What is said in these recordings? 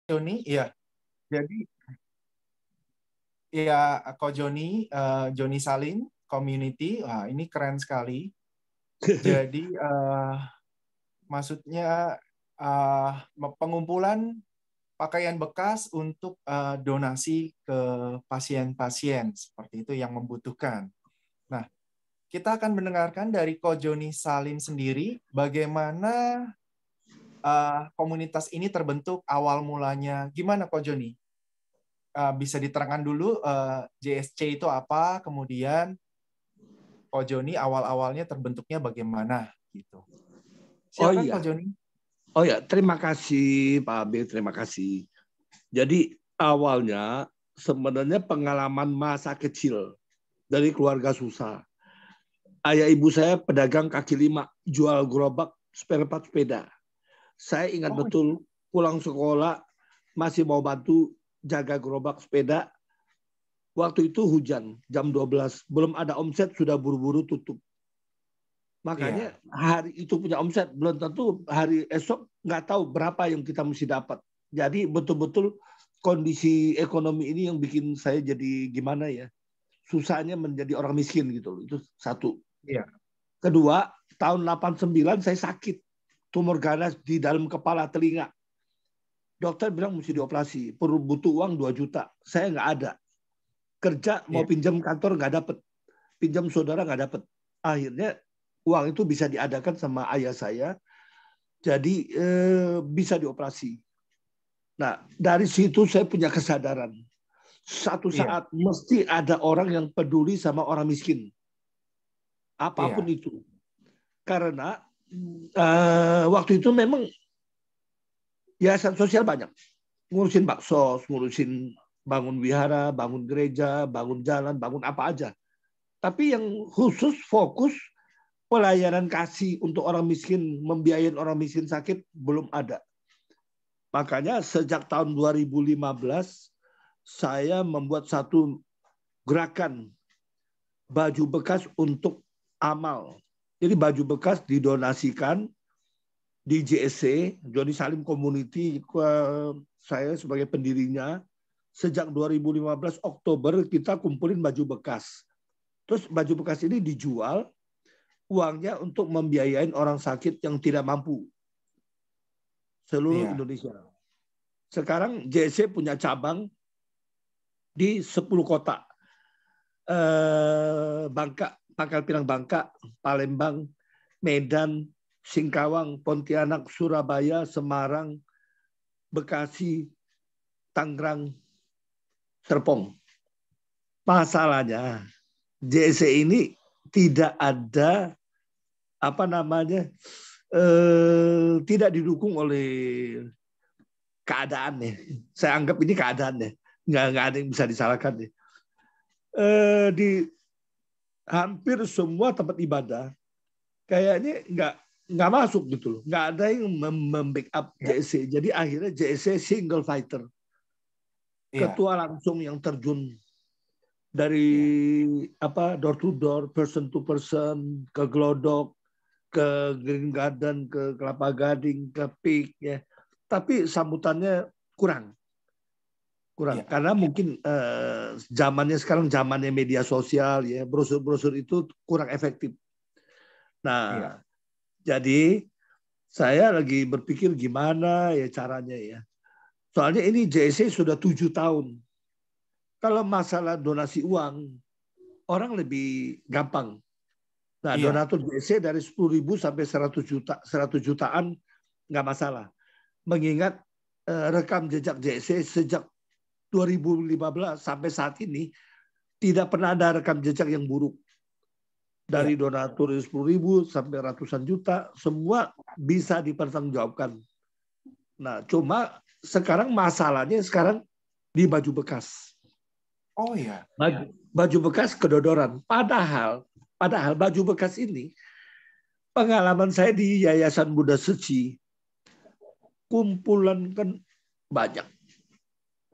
Joni, iya. Jadi ya Ko Joni, Joni Salim Community, wah ini keren sekali. Jadi maksudnya eh, pengumpulan pakaian bekas untuk donasi ke pasien-pasien seperti itu yang membutuhkan. Nah, kita akan mendengarkan dari Ko Joni Salim sendiri bagaimana komunitas ini terbentuk awal mulanya. Gimana Ko Joni? Bisa diterangkan dulu JSC itu apa, kemudian Ko Joni awal-awalnya terbentuknya bagaimana gitu. Oh Silakan Ko iya, Joni. oh ya, terima kasih Pak Abe, terima kasih. Jadi awalnya sebenarnya pengalaman masa kecil dari keluarga susah. Ayah ibu saya pedagang kaki lima, jual gerobak spare part sepeda. Saya ingat Oh, betul pulang sekolah masih mau bantu jaga gerobak sepeda. Waktu itu hujan, jam 12. Belum ada omset, sudah buru-buru tutup. Makanya iya. hari itu punya omset, belum tentu hari esok nggak tahu berapa yang kita mesti dapat. Jadi betul-betul kondisi ekonomi ini yang bikin saya jadi gimana ya, susahnya menjadi orang miskin gitu loh. Itu satu. Iya. Kedua, tahun 89 saya sakit, tumor ganas di dalam kepala telinga. Dokter bilang mesti dioperasi, perlu butuh uang 2 juta. Saya nggak ada. Kerja mau Iya. pinjam kantor nggak dapet, pinjam saudara nggak dapet. Akhirnya uang itu bisa diadakan sama ayah saya, jadi bisa dioperasi. Nah, dari situ saya punya kesadaran. Satu Iya. saat mesti ada orang yang peduli sama orang miskin. Apapun Iya. itu. Karena waktu itu memang yayasan sosial banyak. Ngurusin baksos, ngurusin bangun wihara, bangun gereja, bangun jalan, bangun apa aja. Tapi yang khusus fokus pelayanan kasih untuk orang miskin, membiayain orang miskin sakit belum ada. Makanya sejak tahun 2015 saya membuat satu gerakan baju bekas untuk amal. Jadi baju bekas didonasikan di JSC, Joni Salim Community, saya sebagai pendirinya. Sejak 2015 Oktober kita kumpulin baju bekas. Terus baju bekas ini dijual, uangnya untuk membiayain orang sakit yang tidak mampu seluruh Iya. Indonesia. Sekarang JSC punya cabang di 10 kota. Bangka, Pangkal Pinang Bangka, Palembang, Medan, Singkawang, Pontianak, Surabaya, Semarang, Bekasi, Tangerang, Serpong. Masalahnya JSC ini tidak ada apa namanya, tidak didukung oleh keadaannya. Saya anggap ini keadaannya, nggak ada yang bisa disalahkan. Di hampir semua tempat ibadah kayaknya nggak masuk gitu loh, nggak ada yang membackup Iya. JSC. Jadi akhirnya JSC single fighter, Iya. ketua langsung yang terjun dari Iya. apa door to door, person to person, ke Glodok, ke Green Garden, ke Kelapa Gading, ke Peak ya. Tapi sambutannya kurang Iya. karena mungkin zamannya sekarang zamannya media sosial ya, brosur-brosur itu kurang efektif. Iya. Nah, jadi saya lagi berpikir gimana ya caranya ya. Soalnya ini JSC sudah 7 tahun. Kalau masalah donasi uang, orang lebih gampang. Nah, Iya. donatur JSC dari 10.000 sampai 100 juta, 100 jutaan nggak masalah. Mengingat rekam jejak JSC sejak 2015 sampai saat ini tidak pernah ada rekam jejak yang buruk. Iya. Dari donatur 10.000 sampai ratusan juta, semua bisa dipertanggungjawabkan. Nah, cuma sekarang masalahnya sekarang di baju bekas. Oh iya. Baju bekas kedodoran. Padahal baju bekas ini, pengalaman saya di Yayasan Buddha Suci, kumpulan kan banyak.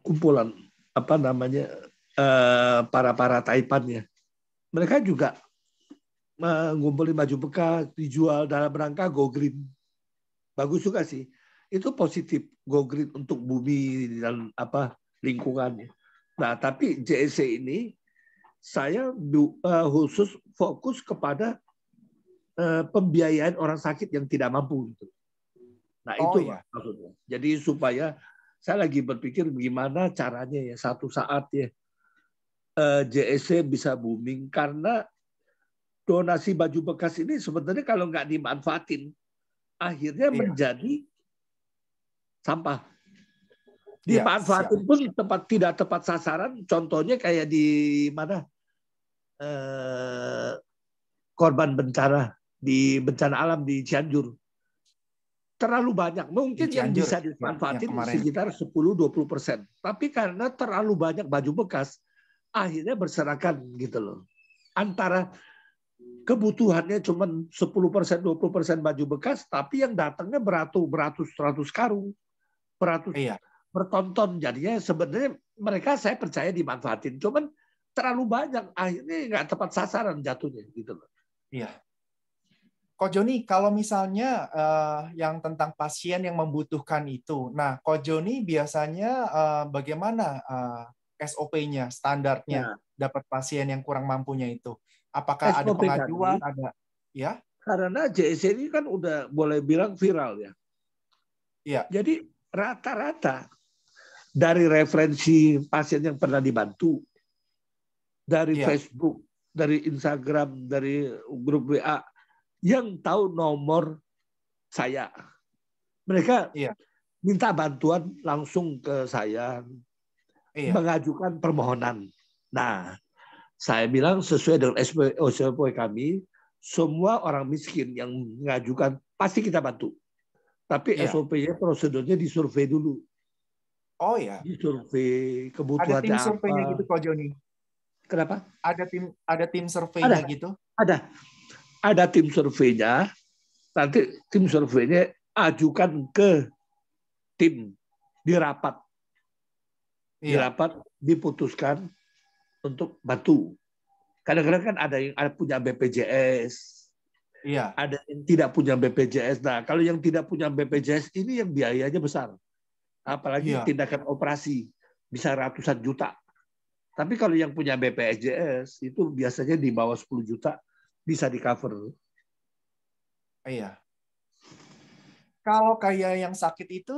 Kumpulan apa namanya, para taipannya. Mereka juga mengumpulin baju bekas, dijual dalam rangka go green. Bagus juga sih. itu positif, go green untuk bumi dan lingkungannya. Nah, tapi JSC ini saya khusus fokus kepada pembiayaan orang sakit yang tidak mampu gitu. Nah, Oh itu ya. maksudnya. Jadi supaya saya lagi berpikir gimana caranya ya satu saat ya JSC bisa booming, karena donasi baju bekas ini sebenarnya kalau nggak dimanfaatin akhirnya Iya. menjadi sampah. Iya, siap. Dimanfaatin pun tidak tepat sasaran. Contohnya kayak di mana korban bencana di bencana alam di Cianjur. Terlalu banyak. Mungkin Di yang Cianjur bisa ya, yang dimanfaatin kemarin. sekitar 10-20%. Tapi karena terlalu banyak baju bekas, akhirnya berserakan gitu loh. Antara kebutuhannya cuma 10%, 20% baju bekas, tapi yang datangnya beratus karung, Iya. bertonton. Jadinya sebenarnya mereka saya percaya dimanfaatin, cuman terlalu banyak, akhirnya nggak tepat sasaran jatuhnya gitu loh. Iya. Ko Joni, kalau misalnya yang tentang pasien yang membutuhkan itu, nah Ko Joni biasanya bagaimana SOP-nya, standarnya Nah, dapat pasien yang kurang mampunya itu? Apakah ada SOP pengajuan, kami, ada ya? karena JSC ini kan udah boleh bilang viral ya. Iya. Jadi rata-rata dari referensi pasien yang pernah dibantu, dari Iya. Facebook, dari Instagram, dari grup WA, yang tahu nomor saya. Mereka Iya. minta bantuan langsung ke saya, Iya. mengajukan permohonan. Nah, saya bilang sesuai dengan SOP kami, semua orang miskin yang mengajukan pasti kita bantu. Tapi Iya. SOP-nya, prosedurnya disurvei dulu. Oh ya. Disurvei Ada kebutuhannya tim apa. surveinya gitu Ko Joni? Kenapa? Ada tim surveinya gitu? Ada tim surveinya. Nanti tim surveinya ajukan ke tim di rapat. Di Iya. rapat diputuskan untuk bantu. Kadang-kadang kan ada yang punya BPJS, Iya. ada yang tidak punya BPJS. Nah, kalau yang tidak punya BPJS ini yang biayanya besar. Apalagi Iya. tindakan operasi bisa ratusan juta. Tapi kalau yang punya BPJS itu biasanya di bawah 10 juta bisa di cover. Iya. Kalau kayak yang sakit itu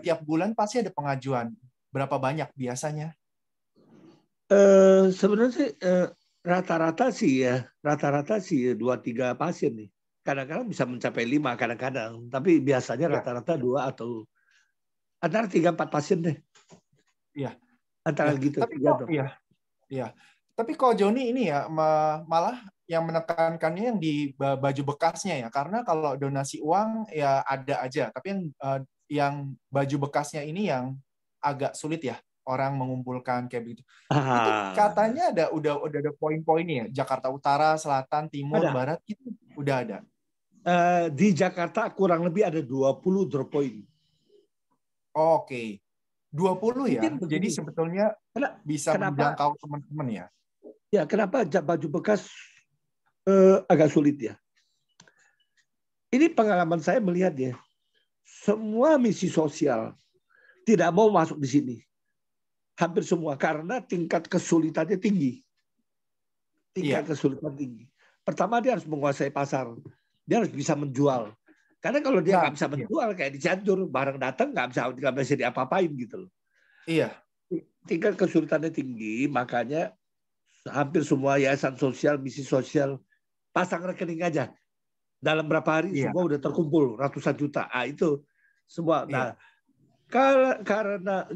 tiap bulan pasti ada pengajuan. Berapa banyak biasanya? Sebenarnya sih rata-rata sih 2-3 pasien nih. Kadang-kadang bisa mencapai 5 kadang-kadang, tapi biasanya Iya. rata-rata 2 atau antara 3-4 pasien deh. Iya. Antara Ya. gitu. Tapi kok ya. Tapi kok Joni ini ya malah yang menekankannya yang di baju bekasnya ya, karena kalau donasi uang ya ada aja, tapi yang baju bekasnya ini yang agak sulit ya orang mengumpulkan kayak begitu. Itu katanya udah ada poin-poinnya ya, Jakarta Utara, Selatan, Timur, Ada. Barat itu udah ada. Di Jakarta kurang lebih ada 20 drop point. Oke. 20 ya. Mungkin Jadi begini. sebetulnya bisa menjangkau teman-teman ya. Ya, kenapa baju bekas agak sulit ya? Ini pengalaman saya melihat ya, semua misi sosial tidak mau masuk di sini. Hampir semua, karena tingkat kesulitannya tinggi. Kesulitan tinggi. Pertama dia harus menguasai pasar. Dia harus bisa menjual. Karena kalau dia nggak bisa menjual, kayak di Cianjur, barang datang nggak bisa diapa-apain gitu loh. Iya. Tingkat kesulitannya tinggi, makanya hampir semua yayasan sosial, misi sosial, pasang rekening aja. Dalam berapa hari semua udah terkumpul ratusan juta. Itu semua. Nah, karena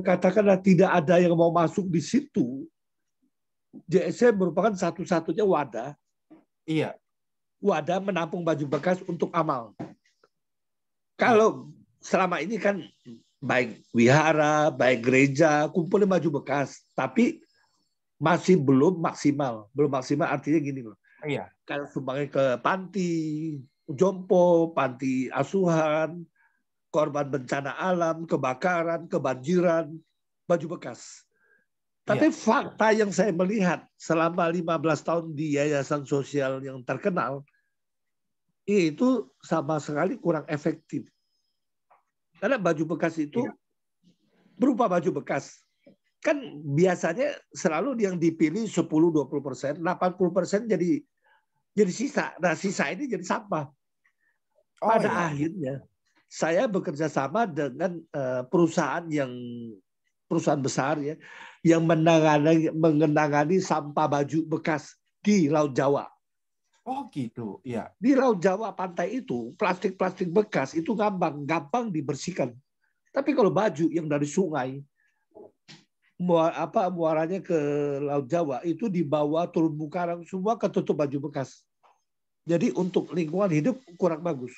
katakanlah tidak ada yang mau masuk di situ, JSC merupakan satu-satunya wadah. Iya. Wadah menampung baju bekas untuk amal. Kalau selama ini kan baik wihara, baik gereja, kumpulin baju bekas, tapi masih belum maksimal. Belum maksimal artinya gini loh. Iya. Kalau sumbangnya ke panti jompo, panti asuhan, korban bencana alam, kebakaran, kebanjiran, baju bekas. Tapi fakta yang saya melihat selama 15 tahun di yayasan sosial yang terkenal, itu sama sekali kurang efektif. Karena baju bekas itu berupa baju bekas. Kan biasanya selalu yang dipilih 10-20%, 80% jadi sisa. Nah, sisa ini jadi sampah. Pada akhirnya saya bekerja sama dengan perusahaan besar ya, yang mengenangani sampah baju bekas di Laut Jawa. Oh gitu, ya. Di Laut Jawa pantai itu plastik-plastik bekas itu gampang dibersihkan. Tapi kalau baju yang dari sungai muaranya ke Laut Jawa itu dibawa terumbu karang semua ketutup baju bekas. Jadi untuk lingkungan hidup kurang bagus.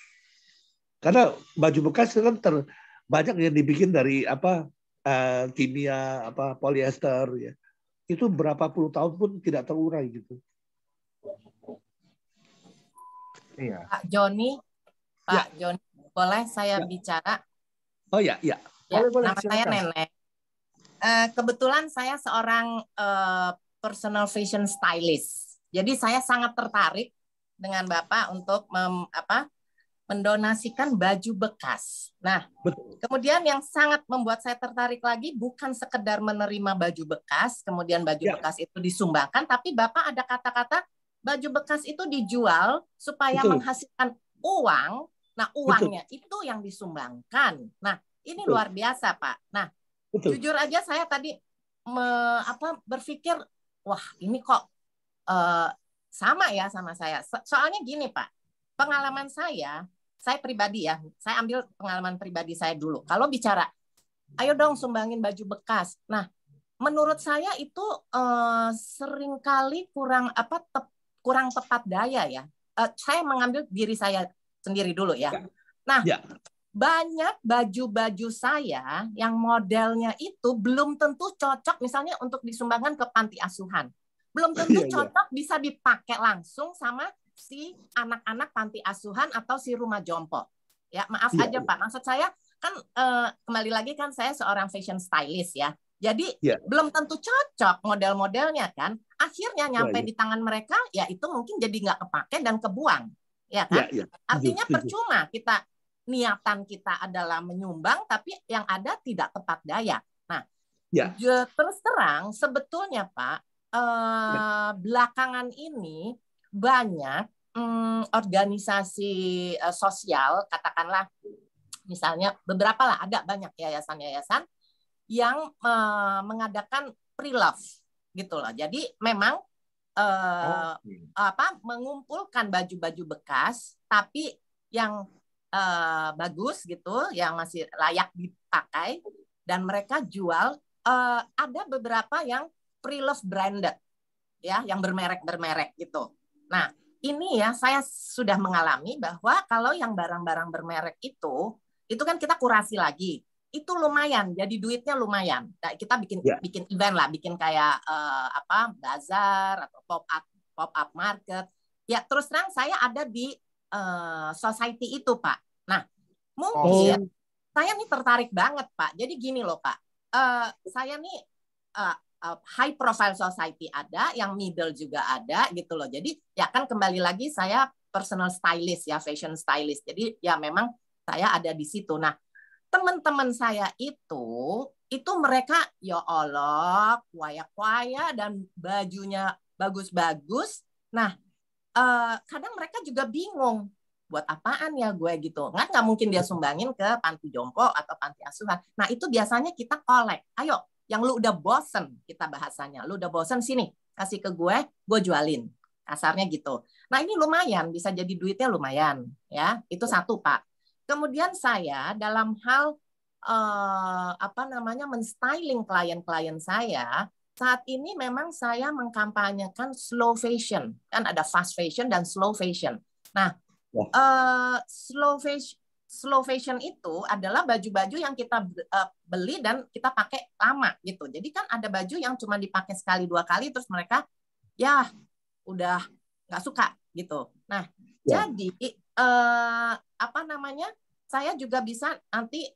Karena baju bekas kan banyak yang dibikin dari kimia polyester ya. Itu berapa puluh tahun pun tidak terurai gitu. Iya. Pak Joni, boleh saya bicara? Oh ya. Boleh, nama saya Nenek. Kebetulan saya seorang personal fashion stylist. Jadi saya sangat tertarik dengan Bapak untuk mendonasikan baju bekas. Nah, kemudian yang sangat membuat saya tertarik lagi bukan sekedar menerima baju bekas, kemudian baju bekas itu disumbangkan, tapi Bapak ada kata-kata baju bekas itu dijual supaya menghasilkan uang. Nah, uangnya itu yang disumbangkan. Nah, ini luar biasa, Pak. Nah, jujur aja saya tadi berpikir, wah ini kok sama ya sama saya. Soalnya gini, Pak. Pengalaman saya pribadi ya, saya ambil pengalaman pribadi saya dulu. Kalau bicara, ayo dong sumbangin baju bekas. Nah, menurut saya itu seringkali kurang tepat daya ya. Saya mengambil diri saya sendiri dulu ya. Nah, banyak baju-baju saya yang modelnya itu belum tentu cocok misalnya untuk disumbangkan ke panti asuhan. Belum tentu cocok bisa dipakai langsung sama si anak-anak panti asuhan atau si rumah jompo. Ya, maaf aja Pak. Maksud saya kan kembali lagi kan saya seorang fashion stylist ya. Jadi belum tentu cocok model-modelnya kan. Akhirnya nyampe di tangan mereka ya itu mungkin jadi nggak kepake dan kebuang. Ya kan? Artinya percuma niatan kita adalah menyumbang tapi yang ada tidak tepat daya. Nah, terus terang sebetulnya Pak belakangan ini banyak organisasi sosial, katakanlah misalnya beberapa lah, ada banyak yayasan-yayasan yang mengadakan pre-love gitu loh. Jadi memang mengumpulkan baju-baju bekas tapi yang bagus gitu, yang masih layak dipakai dan mereka jual. Ada beberapa yang pre-love branded ya, yang bermerek gitu. Nah, ini ya saya sudah mengalami bahwa kalau yang barang-barang bermerek itu kan kita kurasi lagi. Itu lumayan, jadi duitnya lumayan. Nah, kita bikin event lah, bikin kayak bazar atau pop up market. Ya, terus terang saya ada di society itu, Pak. Nah, mungkin saya nih tertarik banget, Pak. Jadi gini loh, Pak. Saya nih high profile society ada, yang middle juga ada gitu loh. Jadi ya kan kembali lagi saya personal stylist ya, fashion stylist. Jadi ya memang saya ada di situ. Nah, teman-teman saya itu mereka ya Allah, kuaya-kuaya dan bajunya bagus-bagus. Nah, kadang mereka juga bingung, buat apaan ya gue gitu. Nggak mungkin dia sumbangin ke panti jompo atau panti asuhan. Nah, itu biasanya kita collect. Ayo, yang lu udah bosen, kita bahasanya. Lu udah bosen, sini, kasih ke gue jualin. Kasarnya gitu. Nah, ini lumayan, bisa jadi duitnya lumayan. Ya, itu satu, Pak. Kemudian saya dalam hal menstyling klien-klien saya, saat ini memang saya mengkampanyekan slow fashion. Kan ada fast fashion dan slow fashion. Nah, slow fashion itu adalah baju-baju yang kita beli dan kita pakai lama gitu. Jadi kan ada baju yang cuma dipakai sekali 2 kali terus mereka ya udah nggak suka gitu. Nah, jadi saya juga bisa nanti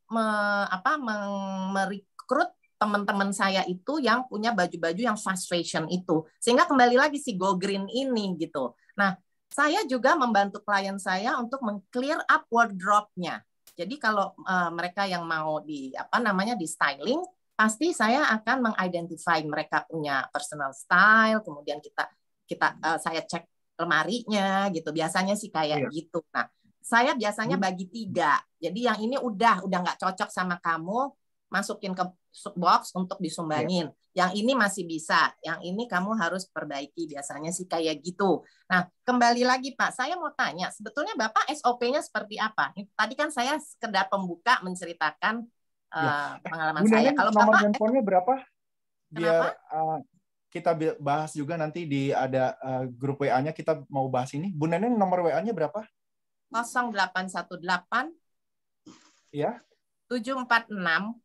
merekrut teman-teman saya itu yang punya baju-baju yang fast fashion itu. Sehingga kembali lagi si Go Green ini gitu. Nah, saya juga membantu klien saya untuk meng-clear up wardrobe-nya. Jadi kalau mereka yang mau di styling, pasti saya akan mengidentify mereka punya personal style, kemudian saya cek lemarinya gitu. Biasanya sih kayak gitu. Nah, saya biasanya bagi 3. Jadi yang ini udah nggak cocok sama kamu, masukin ke box untuk disumbangin. Yang ini masih bisa, yang ini kamu harus perbaiki. Biasanya sih kayak gitu. Nah, kembali lagi Pak, saya mau tanya, sebetulnya Bapak SOP-nya seperti apa? Tadi kan saya sekedar pembuka menceritakan pengalaman Bu saya. Neneng, Kalau nomor Bapak handphonenya berapa? Biar kenapa? kita bahas juga nanti di ada grup WA-nya, kita mau bahas ini. Bu Neneng, nomor WA-nya berapa? 0818 Ya. 746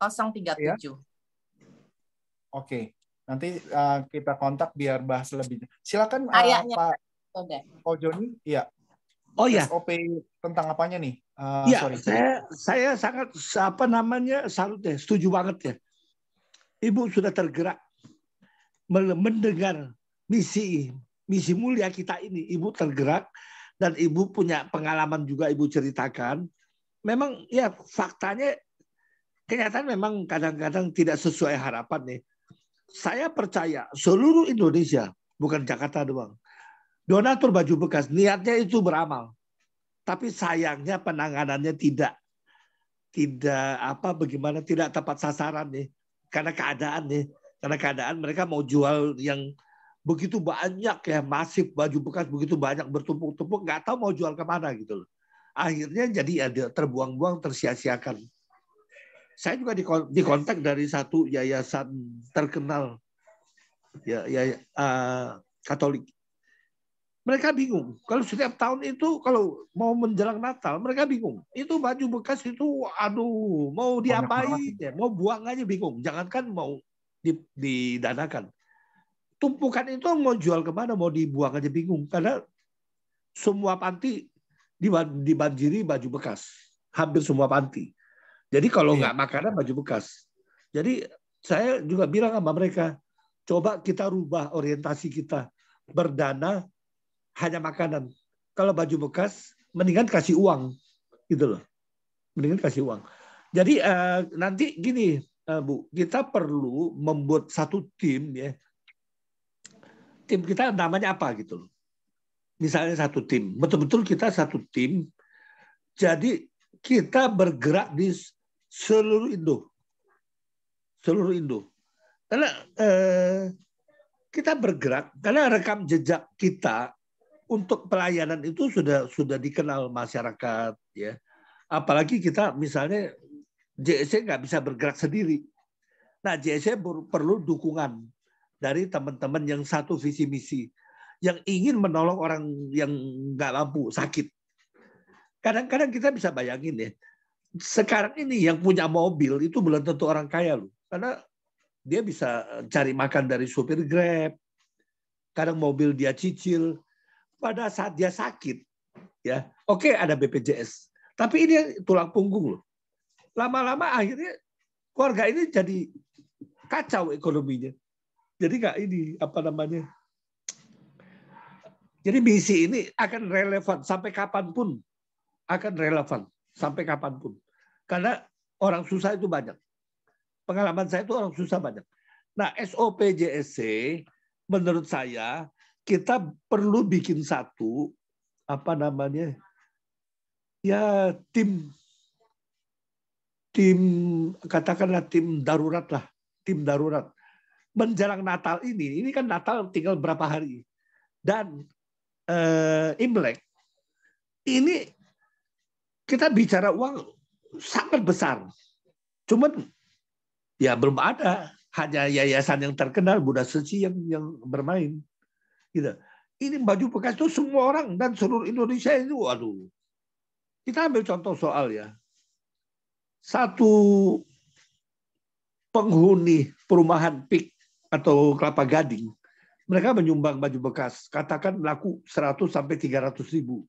037. Oke. Nanti kita kontak biar bahas lebih. Silakan Pak Joni. Iya. Oh ya. SOP tentang apanya nih? Ya, sorry. saya sangat salut ya, setuju banget ya. Ibu sudah tergerak mendengar misi mulia kita ini. Ibu tergerak dan Ibu punya pengalaman juga Ibu ceritakan. Memang ya faktanya kenyataan memang kadang-kadang tidak sesuai harapan nih. Saya percaya seluruh Indonesia, bukan Jakarta doang, donatur baju bekas niatnya itu beramal, tapi sayangnya penanganannya tidak tepat sasaran nih, karena keadaan mereka mau jual yang begitu banyak ya, masif baju bekas begitu banyak bertumpuk-tumpuk, nggak tahu mau jual kemana gitu loh. Akhirnya jadi ada terbuang-buang, tersia-siakan. Saya juga dikontak dari satu yayasan terkenal Katolik. Mereka bingung. Kalau setiap tahun itu kalau mau menjelang Natal, mereka bingung. Itu baju bekas itu, mau diapain ya? Mau buang aja bingung. Jangankan mau didanakan. Tumpukan itu mau jual kemana, mau dibuang aja bingung. Karena semua panti dibanjiri baju bekas. Hampir semua panti. Jadi kalau nggak makanan, baju bekas. Jadi saya juga bilang sama mereka, coba kita rubah orientasi kita. Berdana hanya makanan. Kalau baju bekas, mendingan kasih uang. Gitu loh. Mendingan kasih uang. Jadi nanti gini, Bu, kita perlu membuat satu tim ya. Tim kita namanya apa gitu loh. Misalnya satu tim. Betul-betul kita satu tim. Jadi kita bergerak di seluruh Indo. Karena kita bergerak karena rekam jejak kita untuk pelayanan itu sudah dikenal masyarakat ya. Apalagi kita misalnya JSC nggak bisa bergerak sendiri. Nah, JSC perlu dukungan dari teman-teman yang satu visi misi, yang ingin menolong orang yang nggak mampu, sakit. Kadang-kadang kita bisa bayangin ya, sekarang ini yang punya mobil itu belum tentu orang kaya loh. Karena dia bisa cari makan dari supir Grab, kadang mobil dia cicil. Pada saat dia sakit, ya oke ada BPJS, tapi ini tulang punggung loh. Lama-lama akhirnya keluarga ini jadi kacau ekonominya. Jadi nggak Jadi misi ini akan relevan sampai kapanpun, karena orang susah itu banyak. Pengalaman saya itu orang susah banyak. Nah, SOP JSC menurut saya kita perlu bikin satu tim katakanlah tim darurat lah, tim darurat. Menjelang Natal ini kan Natal tinggal berapa hari dan Imlek ini kita bicara uang sangat besar. Cuman ya belum ada, hanya yayasan yang terkenal Buddha Suci yang bermain. Gitu. Ini baju bekas itu semua orang dan seluruh Indonesia itu, waduh. Kita ambil contoh soal ya. Satu penghuni perumahan PIK atau Kelapa Gading, mereka menyumbang baju bekas, katakan laku 100 sampai 300 ribu.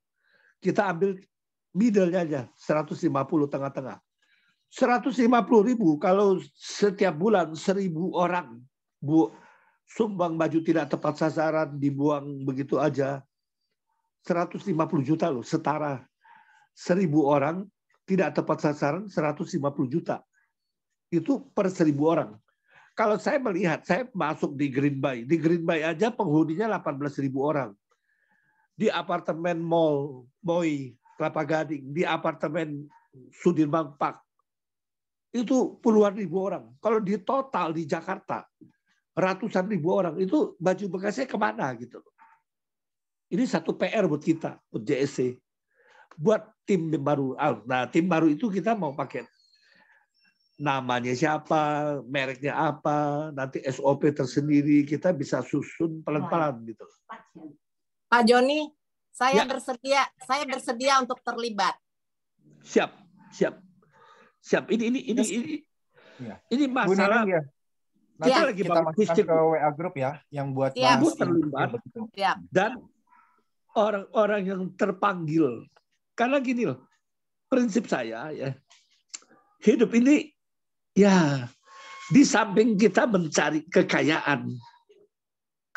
Kita ambil middle-nya aja, 150 tengah-tengah. 150 ribu kalau setiap bulan 1.000 orang sumbang baju tidak tepat sasaran, dibuang begitu aja. 150 juta loh, setara 1.000 orang tidak tepat sasaran 150 juta. Itu per 1.000 orang. Kalau saya melihat, saya masuk di Green Bay. Di Green Bay aja penghuninya 18.000 orang. Di apartemen Mall Boy, Kelapa Gading, di apartemen Sudirman Park, itu puluhan ribu orang. Kalau di total di Jakarta, ratusan ribu orang, itu baju bekasnya kemana gitu. Ini satu PR buat kita, buat JSC. Buat tim baru. Nah, tim baru itu kita mau pakai namanya siapa, mereknya apa, nanti SOP tersendiri, kita bisa susun pelan-pelan gitu. Pak Joni, saya Ya. bersedia untuk terlibat. Siap. Ini masalah. Bu Neneng, ya. Nanti Kita lagi kita masukkan fisik ke WA group ya, yang buat Siap. bahas terlibat. Dan orang-orang yang terpanggil. Karena gini loh, prinsip saya ya, hidup ini ya, di samping kita mencari kekayaan,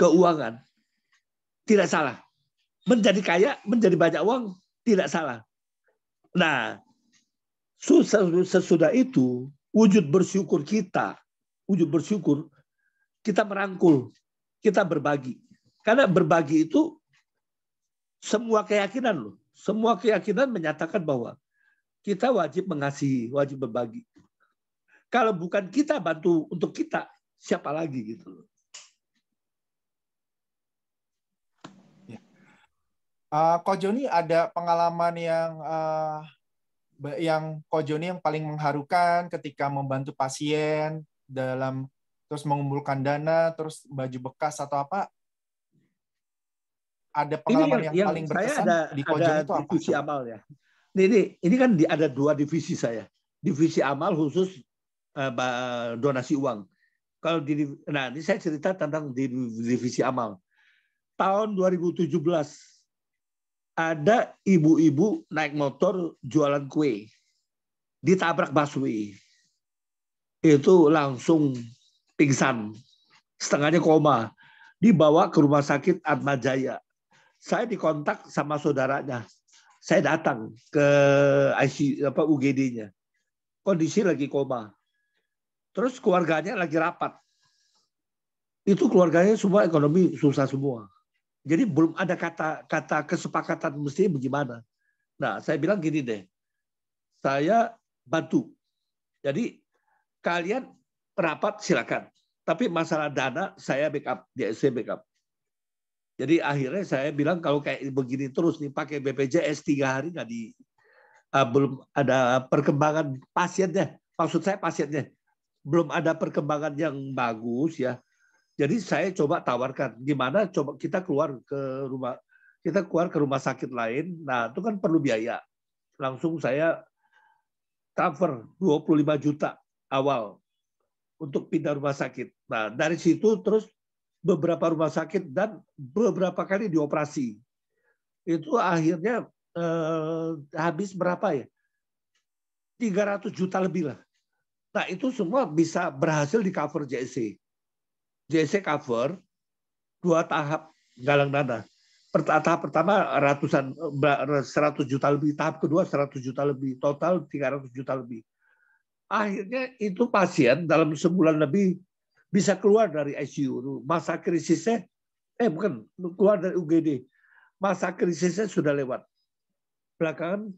keuangan, tidak salah. Menjadi kaya, menjadi banyak uang, tidak salah. Nah, sesudah itu, wujud bersyukur kita merangkul, kita berbagi. Karena berbagi itu semua keyakinan loh. Semua keyakinan menyatakan bahwa kita wajib mengasihi, wajib berbagi. Kalau bukan kita bantu untuk kita, siapa lagi gitu. Ko Joni, ada pengalaman yang Ko Joni yang paling mengharukan ketika membantu pasien dalam terus mengumpulkan dana, terus baju bekas atau apa? Ada pengalaman yang paling berkesan di Ko Joni itu apa? Divisi amal ya. Ini kan ada 2 divisi saya. Divisi amal khusus donasi uang. Kalau ini saya cerita tentang divisi amal. Tahun 2017 ada ibu-ibu naik motor jualan kue, ditabrak busway. Itu langsung pingsan, setengahnya koma, dibawa ke rumah sakit Atma Jaya. Saya dikontak sama saudaranya. Saya datang ke UGD-nya. Kondisi lagi koma. Terus keluarganya lagi rapat. Itu keluarganya semua ekonomi susah semua. Jadi belum ada kata kesepakatan mestinya bagaimana. Nah, saya bilang gini deh. Saya bantu. Jadi kalian rapat silakan. Tapi masalah dana saya backup, JSC backup. Jadi akhirnya saya bilang kalau kayak begini terus nih pakai BPJS 3 hari belum ada perkembangan pasiennya. Maksud saya pasiennya belum ada perkembangan yang bagus ya. Jadi saya coba tawarkan gimana coba kita keluar ke rumah sakit lain. Nah, itu kan perlu biaya. Langsung saya cover 25 juta awal untuk pindah rumah sakit. Nah, dari situ terus beberapa rumah sakit dan beberapa kali dioperasi. Itu akhirnya habis berapa ya? 300 juta lebih lah. Nah, itu semua bisa berhasil di cover JSC. JSC cover 2 tahap galang dana. Tahap pertama 100 juta lebih, tahap kedua 100 juta lebih, total 300 juta lebih. Akhirnya itu pasien dalam sebulan lebih bisa keluar dari ICU. Masa krisisnya, keluar dari UGD. Masa krisisnya sudah lewat. Belakangan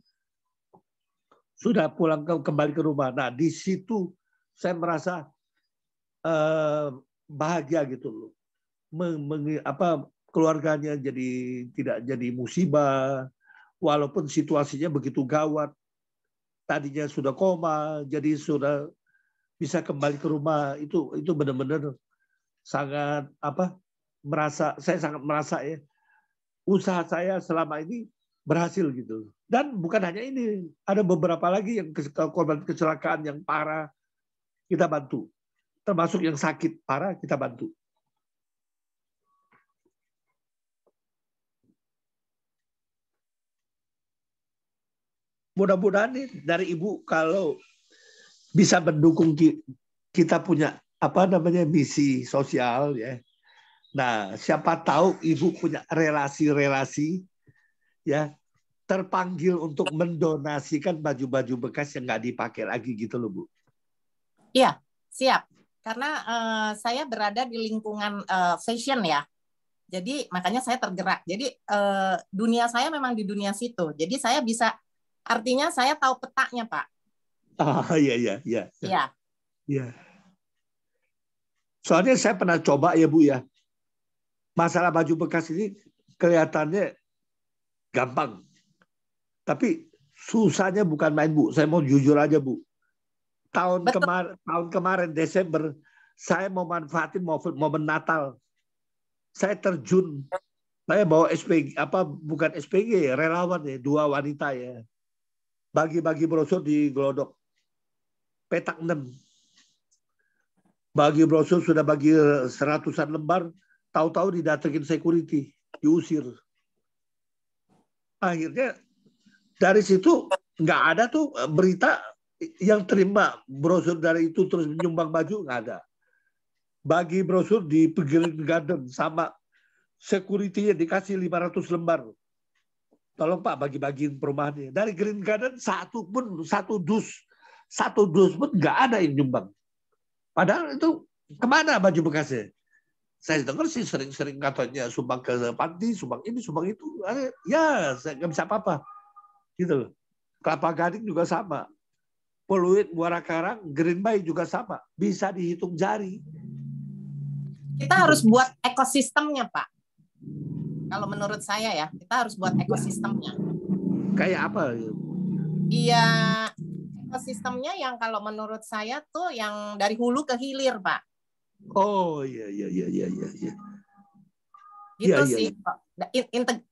sudah pulang kembali ke rumah. Nah, di situ saya merasa bahagia gitu loh. Keluarganya tidak jadi musibah, walaupun situasinya begitu gawat. Tadinya sudah koma, jadi sudah bisa kembali ke rumah. Itu benar-benar sangat saya sangat merasa ya usaha saya selama ini berhasil gitu. Dan bukan hanya ini, ada beberapa lagi yang korban kecelakaan yang parah kita bantu. Termasuk yang sakit parah kita bantu. Mudah-mudahan nih dari Ibu kalau bisa mendukung kita punya misi sosial ya. Nah, siapa tahu Ibu punya relasi-relasi ya terpanggil untuk mendonasikan baju-baju bekas yang nggak dipakai lagi gitu loh Bu. Iya, siap. Karena saya berada di lingkungan fashion ya. Jadi makanya saya tergerak. Jadi dunia saya memang di dunia situ. Jadi saya bisa, artinya saya tahu petanya, Pak. Iya. Iya. Iya. Soalnya saya pernah coba ya Bu ya. Masalah baju bekas ini kelihatannya gampang. Tapi susahnya bukan main Bu. Saya mau jujur aja Bu. Tahun kemarin Desember saya mau manfaatin momen Natal. Saya terjun. Saya bawa SPG bukan SPG, relawan ya, 2 wanita ya. Bagi-bagi brosur di Glodok. Petak 6. Bagi brosur sudah bagi 100-an lembar, tahu-tahu didatengin security, diusir. Akhirnya dari situ nggak ada tuh berita yang terima brosur dari itu terus menyumbang baju, nggak ada. Bagi brosur di Green Garden sama security-nya dikasih 500 lembar. Tolong Pak bagi-bagiin perumahannya. Dari Green Garden satu dus pun nggak ada yang nyumbang. Padahal itu kemana baju bekasnya? Saya dengar sih sering-sering katanya sumbang ke panti, sumbang ini, sumbang itu. Ya, saya nggak bisa apa-apa. Gitu loh. Kelapa Gading juga sama. Peluit, Muara Karang, Green Bay juga sama. Bisa dihitung jari. Kita harus buat ekosistemnya, Pak. Kalau menurut saya ya, kita harus buat ekosistemnya. Kayak apa? Iya, ekosistemnya yang kalau menurut saya tuh yang dari hulu ke hilir, Pak. Oh iya. Gitu sih,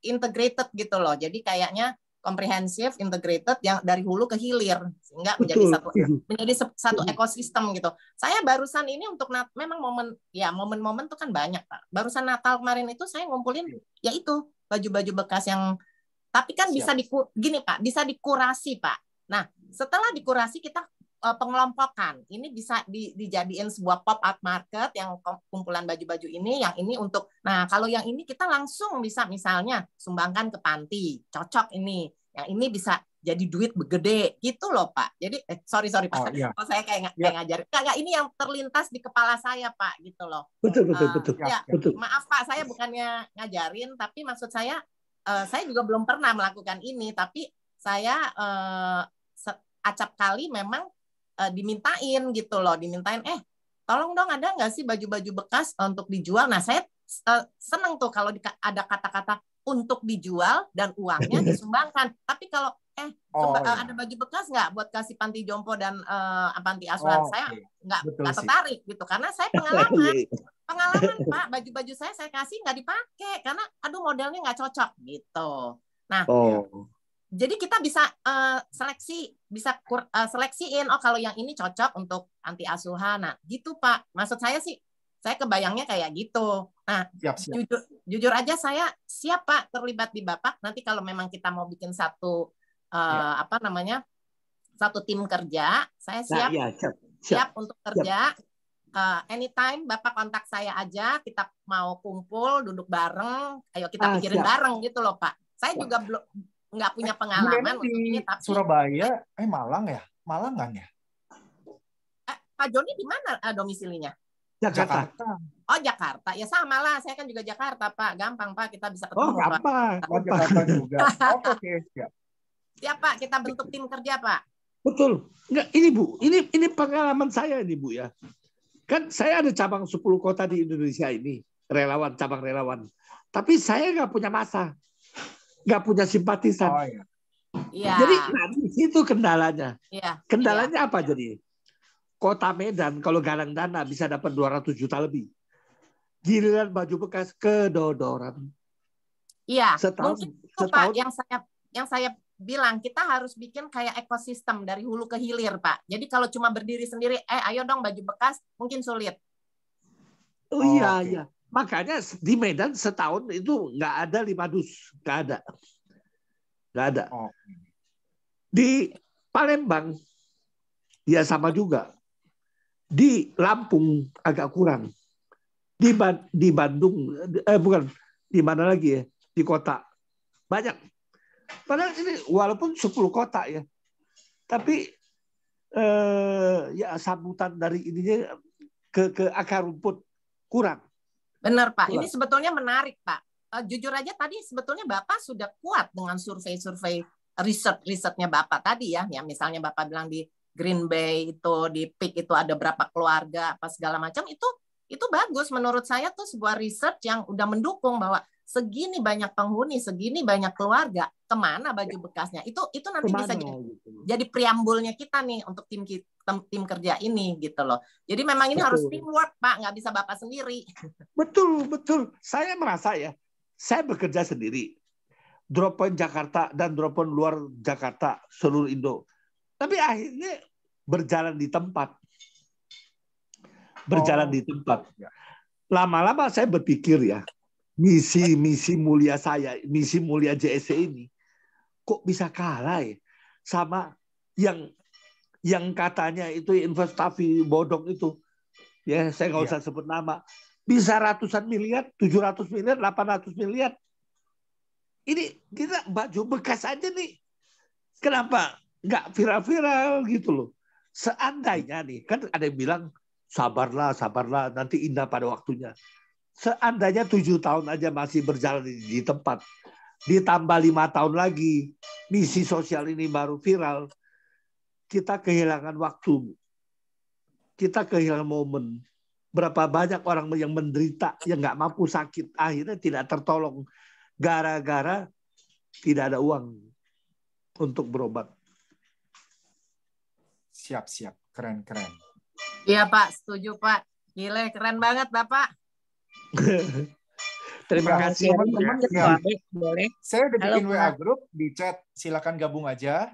integrated gitu loh. Jadi kayaknya komprehensif, integrated yang dari hulu ke hilir sehingga menjadi satu ekosistem gitu. Saya barusan ini untuk memang momen-momen tuh kan banyak Pak. Barusan Natal kemarin itu saya ngumpulin yaitu baju-baju bekas yang tapi kan bisa gini Pak, bisa dikurasi Pak. Nah, setelah dikurasi kita pengelompokan. Ini bisa dijadiin sebuah pop-up market yang kumpulan baju-baju ini, yang ini untuk, nah kalau yang ini kita langsung bisa misalnya sumbangkan ke panti, cocok ini, yang ini bisa jadi duit gede gitu loh Pak. Jadi sorry Pak, saya kayak ngajarin. Enggak, ini yang terlintas di kepala saya Pak gitu loh. Betul. Ya, maaf Pak, saya bukannya ngajarin, tapi maksud saya juga belum pernah melakukan ini, tapi saya acap kali memang dimintain gitu loh, tolong dong ada nggak sih baju-baju bekas untuk dijual. Nah saya seneng tuh kalau ada kata-kata untuk dijual dan uangnya disumbangkan. Tapi kalau ada baju bekas nggak buat kasih panti jompo dan panti asuhan, saya nggak tertarik gitu karena saya pengalaman Pak, baju-baju saya kasih nggak dipakai karena aduh modelnya nggak cocok gitu. Nah jadi kita bisa seleksiin, kalau yang ini cocok untuk anti asuhan. Nah, gitu Pak. Maksud saya sih, saya kebayangnya kayak gitu. Nah, jujur aja saya siap Pak terlibat di Bapak. Nanti kalau memang kita mau bikin satu satu tim kerja, saya siap untuk kerja. Anytime Bapak kontak saya aja, kita mau kumpul, duduk bareng, ayo kita pikirin bareng gitu loh Pak. Saya juga belum nggak punya pengalaman untuk ini, tapi Surabaya, Malang kan ya? Pak Joni di mana domisilinya? Jakarta. Oh Jakarta, ya sama lah. Saya kan juga Jakarta Pak, gampang Pak, kita bisa ketemu. Oh gampang. Jakarta juga. Oke, siap. Siap Pak, kita bentuk tim kerja Pak. Betul. Nggak, ini Bu, ini pengalaman saya ini Bu ya. Kan saya ada cabang 10 kota di Indonesia ini, cabang relawan. Tapi saya nggak punya massa. Nggak punya simpatisan. Jadi di situ kendalanya. Kendalanya apa jadi? Kota Medan kalau galang dana bisa dapat 200 juta lebih. Giliran baju bekas kedodoran. Iya. Mungkin itu Pak yang saya bilang kita harus bikin kayak ekosistem dari hulu ke hilir Pak. Jadi kalau cuma berdiri sendiri, ayo dong baju bekas mungkin sulit. Oh iya. Makanya di Medan setahun itu nggak ada 5 dus, nggak ada. Di Palembang ya sama juga. Di Lampung agak kurang. Di Bandung bukan di mana lagi ya, di kota banyak. Padahal ini walaupun 10 kota ya, tapi ya sambutan dari ininya ke akar rumput kurang. Benar Pak, ini Kurang. sebetulnya menarik Pak. Jujur aja tadi sebetulnya Bapak sudah kuat dengan survei-survei risetnya Bapak tadi ya. Ya misalnya Bapak bilang di Green Bay itu, di Peak itu ada berapa keluarga, apa segala macam, itu bagus menurut saya tuh sebuah riset yang udah mendukung bahwa segini banyak penghuni, segini banyak keluarga, kemana baju bekasnya? Itu nanti Kemana, bisa gitu. jadi preambulnya kita nih untuk tim kerja ini gitu loh. Jadi memang ini harus teamwork Pak, nggak bisa Bapak sendiri. Betul. Saya merasa ya, saya bekerja sendiri. Drop point Jakarta dan drop point luar Jakarta, seluruh Indo. Tapi akhirnya berjalan di tempat. Di tempat. Lama-lama saya berpikir ya, misi mulia saya, misi mulia JSC ini, kok bisa kalah ya sama yang katanya itu investasi bodong itu. Ya, saya nggak usah sebut nama. Bisa ratusan miliar, 700 miliar, 800 miliar. Ini kita baju bekas aja nih. Kenapa nggak viral-viral gitu loh? Seandainya nih, kan ada yang bilang sabarlah, nanti indah pada waktunya. Seandainya 7 tahun aja masih berjalan di tempat, ditambah 5 tahun lagi, misi sosial ini baru viral, kita kehilangan waktu, kita kehilangan momen. Berapa banyak orang yang menderita, yang nggak mampu sakit, akhirnya tidak tertolong gara-gara tidak ada uang untuk berobat. Siap, keren. Iya Pak, setuju Pak. Gile, keren banget Bapak. Terima kasih teman-teman. Boleh. Saya udah bikin WA group di chat, silakan gabung aja.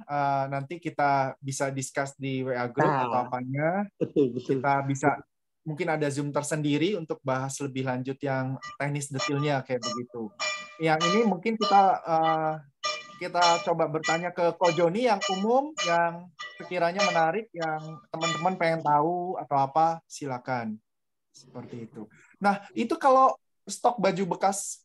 Nanti kita bisa discuss di WA group atau apanya. Betul. Kita bisa mungkin ada Zoom tersendiri untuk bahas lebih lanjut yang teknis detailnya kayak begitu. Yang ini mungkin kita coba bertanya ke Ko Joni yang umum, yang sekiranya menarik, yang teman-teman pengen tahu atau apa, silakan. Seperti itu. Nah, itu kalau stok baju bekas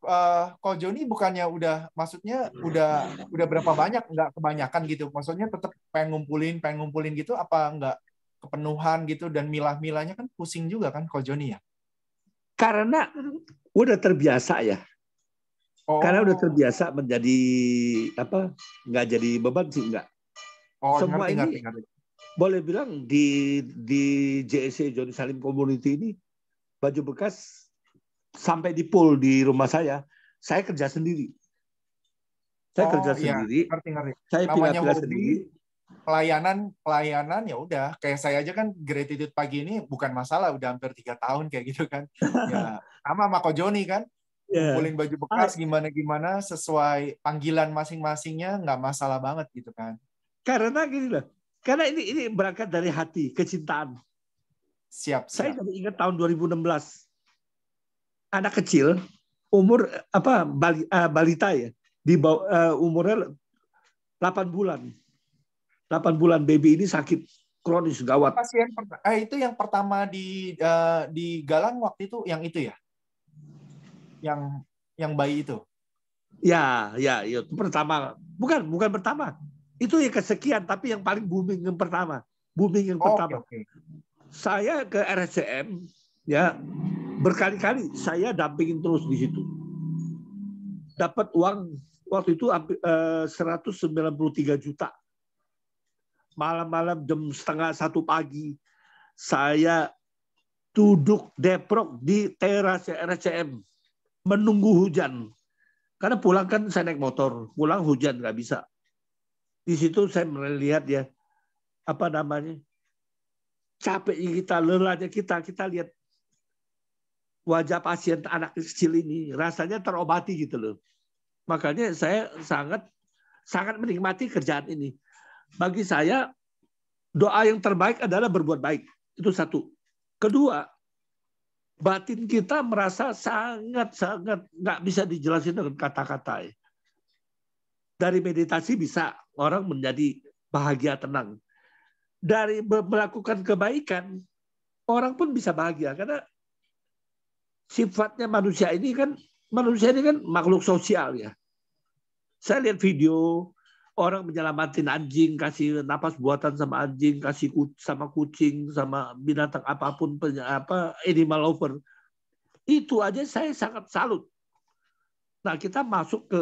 Ko Joni bukannya maksudnya udah berapa banyak? Nggak kebanyakan gitu. Maksudnya tetap pengen ngumpulin gitu, apa nggak kepenuhan gitu, dan milah-milahnya kan pusing juga kan Ko Joni ya? Karena udah terbiasa ya. Karena udah terbiasa menjadi nggak jadi beban sih, nggak. Semua ngerti. Boleh bilang di JSC Joni Salim Community ini baju bekas sampai di pool di rumah saya kerja sendiri. Sendiri. Ngerti. Saya namanya sendiri. Pelayanan ya udah, kayak saya aja kan Gratitude Pagi ini bukan masalah, udah hampir 3 tahun kayak gitu kan. Ya sama Ko Joni kan. Ngumpulin baju bekas gimana sesuai panggilan masing-masingnya, nggak masalah banget gitu kan. Karena gini loh, karena ini berangkat dari hati, kecintaan. Siap. Saya jadi ingat tahun 2016, anak kecil umur balita ya, di bawah umurnya 8 bulan. 8 bulan baby ini sakit kronis gawat. Itu yang pertama di Galang waktu itu, yang itu ya? Yang bayi itu. Ya, itu pertama. Bukan pertama. Itu yang kesekian, tapi yang paling booming yang pertama. Pertama. Okay. Saya ke RSCM ya, berkali-kali saya dampingin terus di situ. Dapat uang waktu itu 193 juta. Malam-malam jam 12:30 pagi saya duduk deprok di teras RSCM menunggu hujan. Karena pulang kan saya naik motor, pulang hujan nggak bisa. Di situ saya melihat ya, capeknya kita, lelahnya kita lihat wajah pasien anak kecil ini, rasanya terobati gitu loh. Makanya saya sangat menikmati kerjaan ini. Bagi saya, doa yang terbaik adalah berbuat baik. Itu satu. Kedua, batin kita merasa sangat nggak bisa dijelasin dengan kata-kata. Dari meditasi bisa orang menjadi bahagia, tenang. Dari melakukan kebaikan, orang pun bisa bahagia. Karena sifatnya manusia ini kan makhluk sosial ya. Saya lihat video orang menyelamatin anjing, kasih napas buatan sama anjing, kasih sama kucing, sama binatang apapun, animal lover. Itu aja saya sangat salut. Nah, kita masuk ke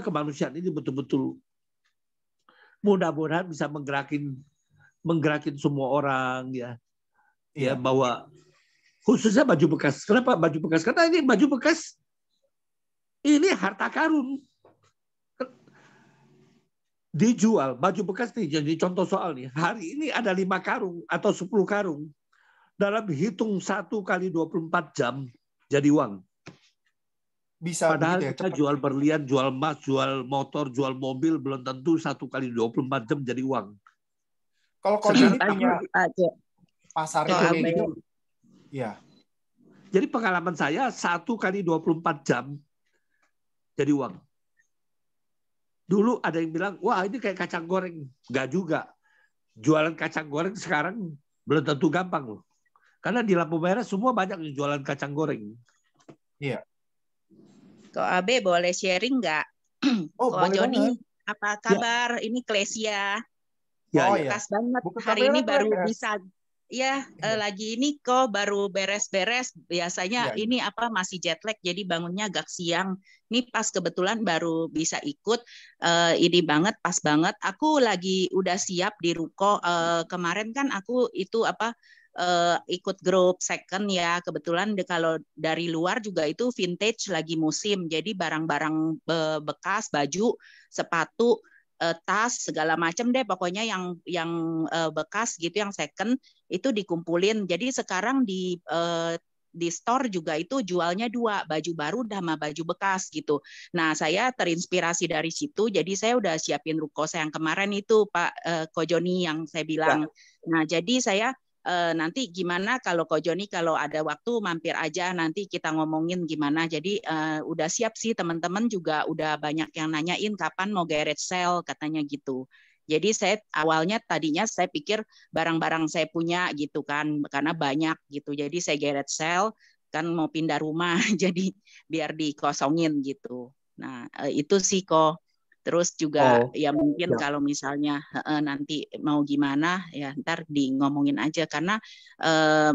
kemanusiaan ini betul-betul mudah-mudahan bisa menggerakin semua orang ya. Ya, bahwa khususnya baju bekas. Kenapa baju bekas? Karena ini baju bekas ini harta karun. Dijual baju bekas nih, jadi contoh soal nih. Hari ini ada 5 karung atau 10 karung. Dalam hitung 1 kali 24 jam jadi uang. Bisa. Padahal ya, kita jual berlian, jual emas, jual motor, jual mobil, belum tentu 1 kali 24 jam jadi uang. Kalau Joni punya pasar itu, ya. Jadi pengalaman saya 1 kali 24 jam jadi uang. Dulu ada yang bilang, wah ini kayak kacang goreng. Enggak juga. Jualan kacang goreng sekarang belum tentu gampang loh. Karena di lampu merah semua banyak yang jualan kacang goreng. Iya. Kok Abe boleh sharing nggak? Oh, Kok Joni, banget. apa kabar? Ya. Ini Klesia. Ya, Bekas banget. Hari ini baru bisa. Ya, lagi ini kok baru beres-beres. Biasanya ini masih jet lag, jadi bangunnya agak siang. Ini pas kebetulan baru bisa ikut. Ini banget, pas banget. Aku lagi udah siap di ruko. Kemarin kan aku itu ikut grup second ya. Kebetulan kalau dari luar juga itu vintage lagi musim. Jadi barang-barang bekas, baju, sepatu, tas segala macam deh, pokoknya yang bekas gitu, yang second itu dikumpulin. Jadi sekarang di store juga itu jualnya 2, baju baru sama baju bekas gitu. Nah, saya terinspirasi dari situ, jadi saya udah siapin ruko saya yang kemarin itu Pak Ko Joni yang saya bilang. Nah, jadi saya nanti gimana kalau Ko Joni kalau ada waktu mampir aja, nanti kita ngomongin gimana. Jadi udah siap sih, teman-teman juga udah banyak yang nanyain kapan mau garage sale katanya gitu. Jadi saya awalnya tadinya saya pikir barang-barang saya punya gitu kan, karena banyak gitu. Jadi saya garage sale kan mau pindah rumah jadi biar dikosongin gitu. Nah, itu sih kok. Terus juga ya mungkin kalau misalnya nanti mau gimana ya ntar ngomongin aja, karena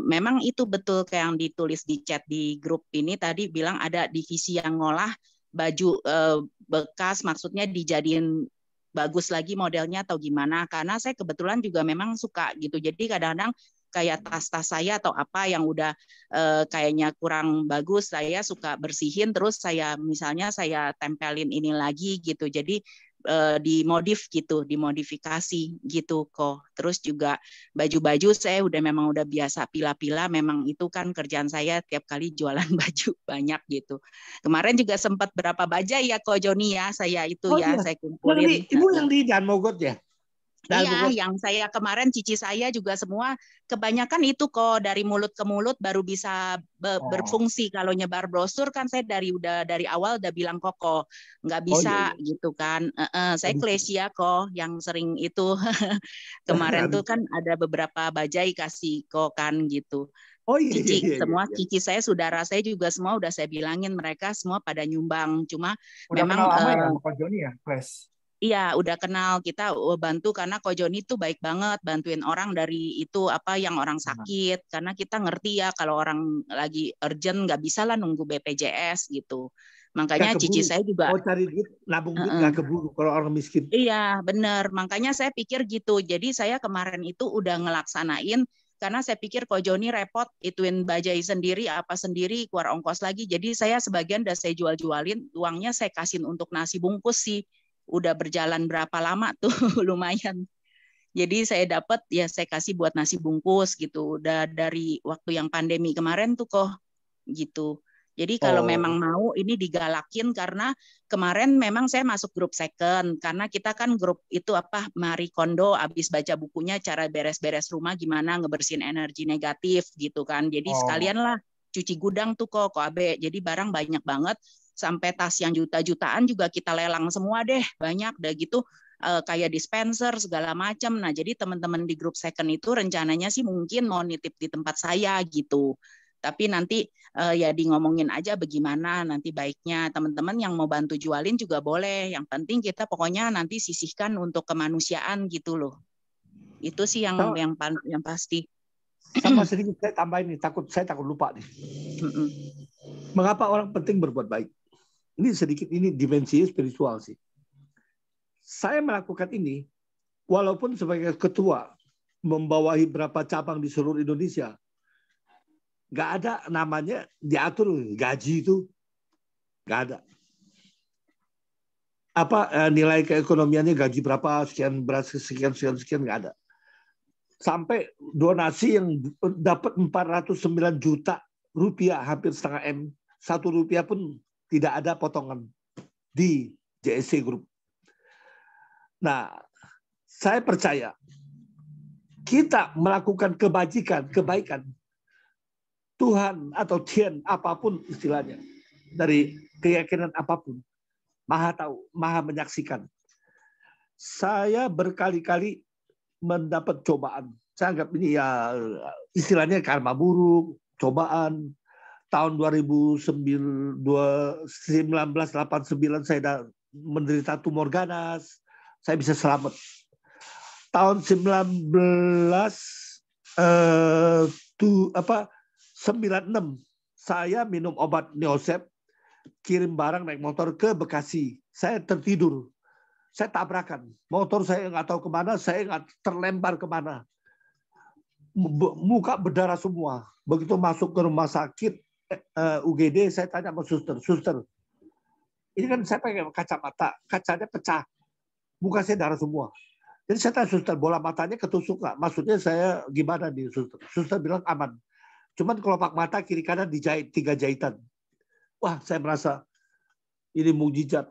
memang itu betul kayak yang ditulis di chat di grup ini tadi bilang ada divisi yang ngolah baju bekas, maksudnya dijadiin bagus lagi modelnya atau gimana, karena saya kebetulan juga memang suka gitu. Jadi kadang-kadang kayak tas-tas saya atau apa yang udah kayaknya kurang bagus, saya suka bersihin, terus saya misalnya saya tempelin ini lagi gitu. Jadi dimodif gitu, dimodifikasi gitu kok. Terus juga baju-baju saya memang udah biasa pila-pila, memang itu kan kerjaan saya tiap kali jualan baju banyak gitu. Kemarin juga sempat berapa bajai ya Ko Joni ya, saya itu saya kumpulin. Ibu yang di Daan Mogot ya? Iya, yang saya kemarin cici saya juga semua kebanyakan itu kok dari mulut ke mulut baru bisa berfungsi. Kalau nyebar brosur kan saya udah dari awal udah bilang kok nggak bisa gitu kan. Saya Klesia kok yang sering itu kemarin tuh kan ada beberapa bajai kasih kok kan gitu. Cici semua cici saya, saudara saya juga semua udah saya bilangin, mereka semua pada nyumbang. Cuma udah memang kenal lama ya sama Ko Joni ya, Kles? Iya, udah kenal, kita bantu karena Ko Joni tuh baik banget bantuin orang dari itu yang orang sakit, karena kita ngerti ya kalau orang lagi urgent nggak bisa lah nunggu BPJS gitu. Makanya cici saya juga cari duit, nabung duit nggak keburu kalau orang miskin. Iya, benar. Makanya saya pikir gitu. Jadi saya kemarin itu udah ngelaksanain karena saya pikir Ko Joni repot ituin bajai sendiri apa sendiri, keluar ongkos lagi. Jadi saya sebagian udah saya jual-jualin, uangnya saya kasihin untuk nasi bungkus sih. Udah berjalan berapa lama tuh lumayan. Jadi saya dapat ya saya kasih buat nasi bungkus gitu. Udah dari waktu yang pandemi kemarin tuh kok gitu. Jadi kalau memang mau ini digalakin, karena kemarin memang saya masuk grup second karena kita kan grup itu Marie Kondo, abis baca bukunya cara beres-beres rumah gimana ngebersihin energi negatif gitu kan. Jadi sekalian lah cuci gudang tuh kok Abe. Jadi barang banyak banget. Sampai tas yang juta-jutaan juga kita lelang semua deh, banyak deh gitu, kayak dispenser segala macam. Nah jadi teman-teman di grup second itu rencananya sih mungkin mau nitip di tempat saya gitu, Tapi nanti ya di ngomongin aja bagaimana nanti baiknya. Teman-teman yang mau bantu jualin juga boleh. Yang penting kita pokoknya nanti sisihkan untuk kemanusiaan gitu loh. Itu sih yang pasti. Sama sedikit saya tambahin nih, saya takut lupa nih. Mengapa orang penting berbuat baik? Ini sedikit, ini dimensi spiritual sih. Saya melakukan ini walaupun sebagai ketua membawahi berapa cabang di seluruh Indonesia. Nggak ada namanya diatur gaji itu, nggak ada. Apa nilai keekonomiannya gaji berapa sekian beras sekian nggak ada. Sampai donasi yang dapat 409 juta rupiah, hampir setengah M, 1 rupiah pun tidak ada potongan di JSC Group. Nah, saya percaya kita melakukan kebaikan, Tuhan atau Tian apapun istilahnya, dari keyakinan apapun, Maha tahu, Maha menyaksikan. Saya berkali-kali mendapat cobaan. Saya anggap ini ya istilahnya karma buruk, cobaan. Tahun 1989 saya menderita tumor ganas, saya bisa selamat. Tahun 96 saya minum obat Neosep, kirim barang naik motor ke Bekasi. Saya tertidur, saya tabrakan. Motor saya nggak tahu kemana, saya nggak terlempar kemana. Muka berdarah semua. Begitu masuk ke rumah sakit UGD, saya tanya sama suster, ini kan saya pakai kacamata, kacanya pecah, muka saya darah semua. Jadi saya tanya suster, bola matanya ketusuk nggak? Maksudnya saya gimana nih suster? Suster bilang aman. Cuman kelopak mata kiri kanan dijahit 3 jahitan. Wah, saya merasa ini mukjizat.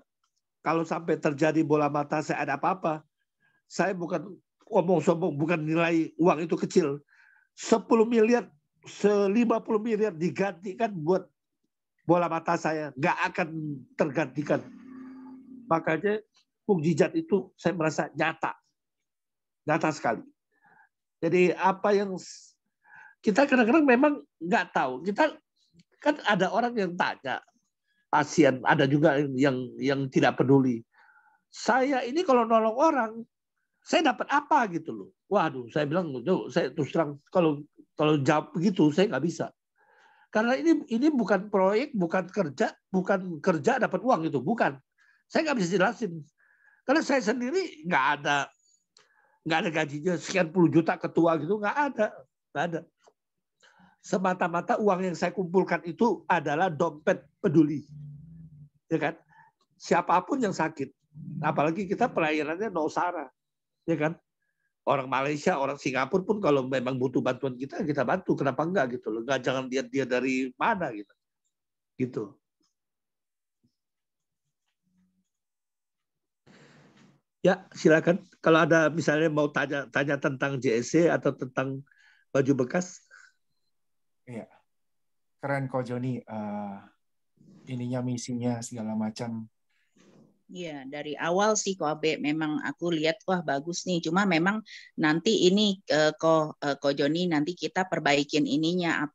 Kalau sampai terjadi bola mata saya ada apa-apa, saya bukan ngomong sombong, bukan nilai uang itu kecil. 10 miliar, 50 miliar digantikan buat bola mata saya, nggak akan tergantikan. Makanya mukjizat itu saya merasa nyata sekali. Jadi apa yang kita kadang-kadang memang nggak tahu. Kita kan ada orang yang tanya, pasien, ada juga yang tidak peduli. Saya ini kalau nolong orang, saya dapat apa gitu loh. Waduh, saya bilang, saya terus terang kalau jawab begitu saya nggak bisa. Karena ini bukan proyek, bukan kerja dapat uang itu, bukan. Saya nggak bisa jelasin. Karena saya sendiri nggak ada gajinya sekian puluh juta ketua gitu, nggak ada. Semata-mata uang yang saya kumpulkan itu adalah dompet peduli, ya kan? Siapapun yang sakit, apalagi kita pelayanannya no sara, ya kan? Orang Malaysia, orang Singapura pun kalau memang butuh bantuan kita bantu. Kenapa enggak gitu loh? Enggak, jangan lihat dia dari mana gitu. Ya, silakan. Kalau ada misalnya mau tanya tentang JSC atau tentang baju bekas. Iya, keren kok Joni. Ininya misinya segala macam. Iya, dari awal sih Ko Abe memang aku lihat wah bagus nih. Cuma memang nanti ini Ko Joni nanti kita perbaikin ininya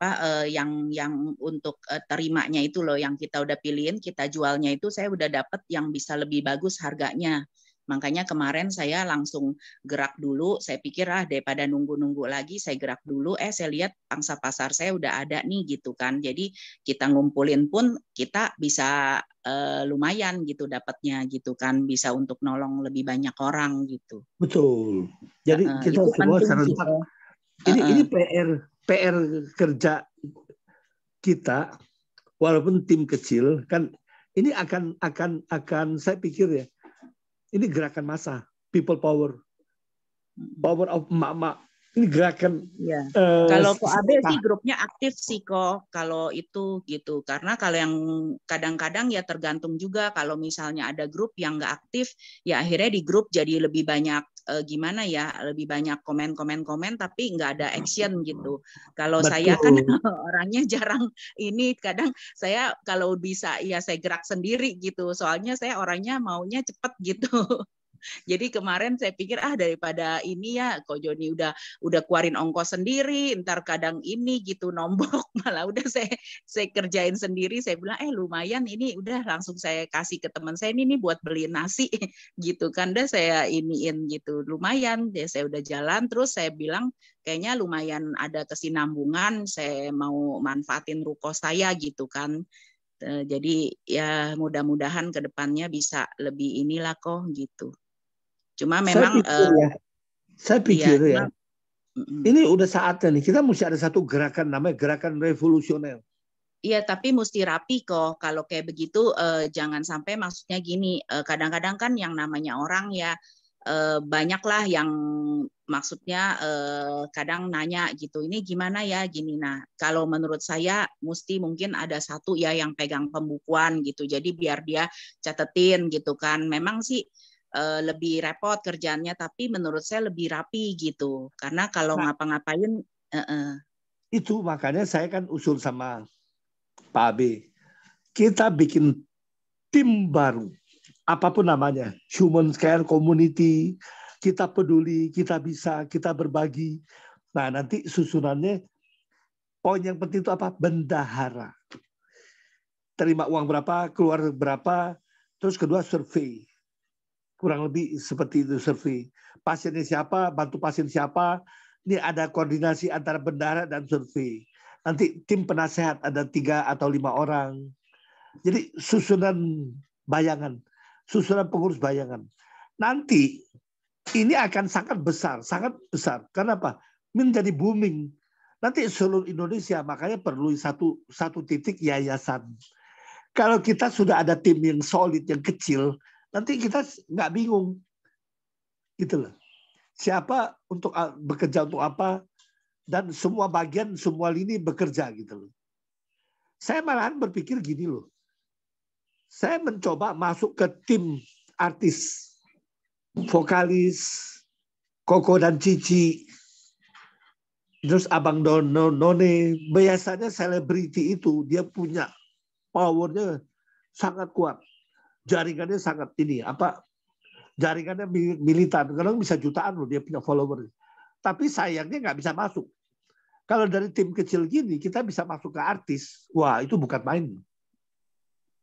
yang untuk terimanya itu loh yang kita udah pilihin, kita jualnya itu saya udah dapet yang bisa lebih bagus harganya. Makanya kemarin saya langsung gerak dulu. Saya pikir daripada nunggu-nunggu lagi, saya gerak dulu. Saya lihat pangsa pasar saya udah ada nih gitu kan. Jadi kita ngumpulin pun kita bisa lumayan gitu dapatnya gitu kan. Bisa untuk nolong lebih banyak orang gitu. Betul. Jadi kita semua serentak. Ini PR kerja kita, walaupun tim kecil kan. Ini akan saya pikir ya. Ini gerakan massa, people power of emak-emak. Ini gerakan. Ya. Kalau Ko Abe sih grupnya aktif sih kok. Kalau itu gitu, karena kalau yang kadang-kadang ya tergantung juga. Kalau misalnya ada grup yang nggak aktif, ya akhirnya di grup jadi lebih banyak gimana ya, lebih banyak komen, tapi nggak ada action gitu. Kalau saya kan orangnya jarang ini, kadang saya kalau bisa ya saya gerak sendiri gitu. Soalnya saya orangnya maunya cepet gitu. Jadi kemarin saya pikir daripada ini ya Ko Joni udah keluarin ongkos sendiri, ntar kadang ini gitu nombok, malah udah saya kerjain sendiri. Saya bilang lumayan ini, udah langsung saya kasih ke teman saya ini buat beli nasi gitu kan, udah saya iniin gitu, lumayan ya. Saya udah jalan, terus saya bilang kayaknya lumayan ada kesinambungan, saya mau manfaatin ruko saya gitu kan. Jadi ya mudah-mudahan ke depannya bisa lebih inilah kok gitu. Cuma memang saya pikir ini udah saatnya nih, kita mesti ada satu gerakan namanya gerakan revolusioner. Iya, tapi mesti rapi kok. Kalau kayak begitu jangan sampai, maksudnya gini, kadang-kadang kan yang namanya orang ya banyaklah yang maksudnya kadang nanya gitu, ini gimana ya gini. Nah, kalau menurut saya mungkin ada satu ya yang pegang pembukuan gitu. Jadi biar dia catetin gitu kan. Memang sih lebih repot kerjaannya, tapi menurut saya lebih rapi gitu. Karena kalau ngapa-ngapain itu makanya saya kan usul sama Pak Abe, kita bikin tim baru. Apapun namanya, human care community, kita peduli, kita bisa, kita berbagi. Nah, nanti susunannya, poin yang penting itu apa? Bendahara. Terima uang berapa, keluar berapa, terus kedua survei. Kurang lebih seperti itu survei. Pasiennya siapa, bantu pasien siapa, ini ada koordinasi antara bendahara dan survei. Nanti tim penasehat ada 3 atau 5 orang. Jadi susunan bayangan. Susunan pengurus bayangan. Nanti ini akan sangat besar. Karena apa? Menjadi booming. Nanti seluruh Indonesia, makanya perlu satu titik yayasan. Kalau kita sudah ada tim yang solid, yang kecil, nanti kita nggak bingung. Gitu loh. Siapa untuk bekerja untuk apa, dan semua bagian, semua lini bekerja gitu loh. Saya malahan berpikir gini loh. Saya mencoba masuk ke tim artis, vokalis, Koko dan Cici, terus Abang None. Biasanya selebriti itu dia punya powernya sangat kuat, jaringannya sangat jaringannya militan. Kadang bisa jutaan loh dia punya follower. Tapi sayangnya nggak bisa masuk. Kalau dari tim kecil gini kita bisa masuk ke artis, wah itu bukan main.